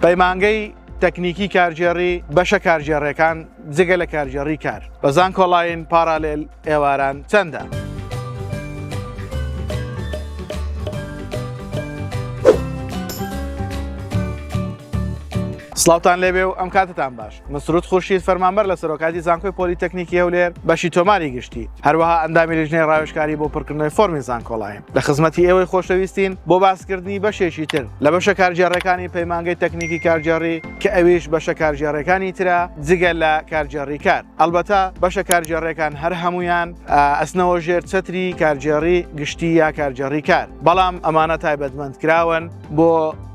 پەیمانگەی تەکنیکی کارژێڕی بەشە کارژێڕەکان جگە لە کارژێڕی کار بە زانکۆڵاین پارالێل ئێواران چەندە؟ سڵاوتان لێبێ و ئەم کاتتان باش. مسعود خورشید فەرمانبەر لە سەرۆکاتی زانکۆی پۆلیتەکنیکی هەولێر بەشی تۆماری گشتی هەروەها ئەندامی لیژنەی ڕاوێژکاری بۆ پڕکردنەوەی فۆرمی زانکۆڵاین لە خزمەتی ئێوەی خۆشەویستین بۆ باسکردنی بەشێکی تر لە بەشە کارژێڕەکانی پەیمانگەی تەکنیکی کارژێڕی کە ئەویش بەشە کارژێڕەکانی ترە جگە لە کارژێڕی کار. ئەلبەتە بەشە کارژێڕەکان هەر هەمویان ئەسنەوە ژێر چەتری کارژێڕی گشتی یا کارژێڕی کار، بەڵام ئەمانە تایبەتمەندکراون بۆ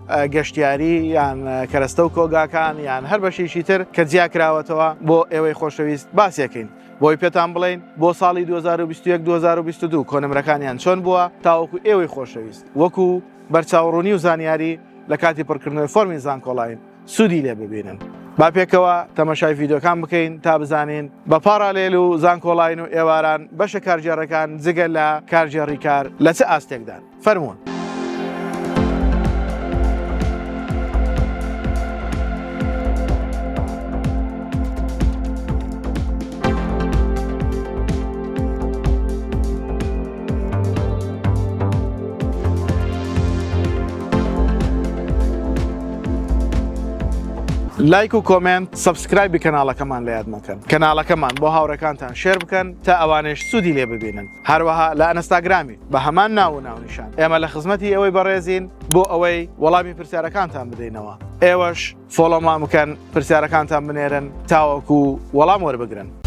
گەشتیاری یان کەرەستە و کۆگاکان یان هەر بەشێکی تر کە جیاکراوەتەوە بۆ ئێوەی خۆشەویست باسیەکەین بۆی پێتان بڵین بۆ ساڵی 2021-2022 کۆنمرەکانیان چۆن بووە تاوەکو ئێوەی خۆشەویست وەکو بەرچاوڕوونی و زانیاری لە کاتی پڕکردنەوەی فۆرمی زانکۆڵاین سوودی لێ ببینن. با پێکەوە تەمەشای ڤیدۆکان بکەین تا بزانین بە پارالێل و زانکۆڵاین و ئێواران بەشە کارژێڕەکان جگە لە کارژێڕی کار لە چه ئاستێکدان فەرموون. لایک و کۆمنت سبسکرایبی کەناڵەکەمان لە یاد مەکەن. کەناڵەکەمان بۆ هاوڕێکانتان شێر بکەن تا ئەوانش سوودی لێ ببینن. هەروەها لە ئەنستاگرامی بە هەمان ناو و ناونیشان ئێمە لە خزمەتی ئەوەی بەڕێزین بۆ ئەوەی وەڵامی پرسیارەکانتان بدەینەوە. ئێوەش فۆلۆمان بکەن، پرسیارەکانتان بنێرن تاوەکو وەڵام وەربگرن.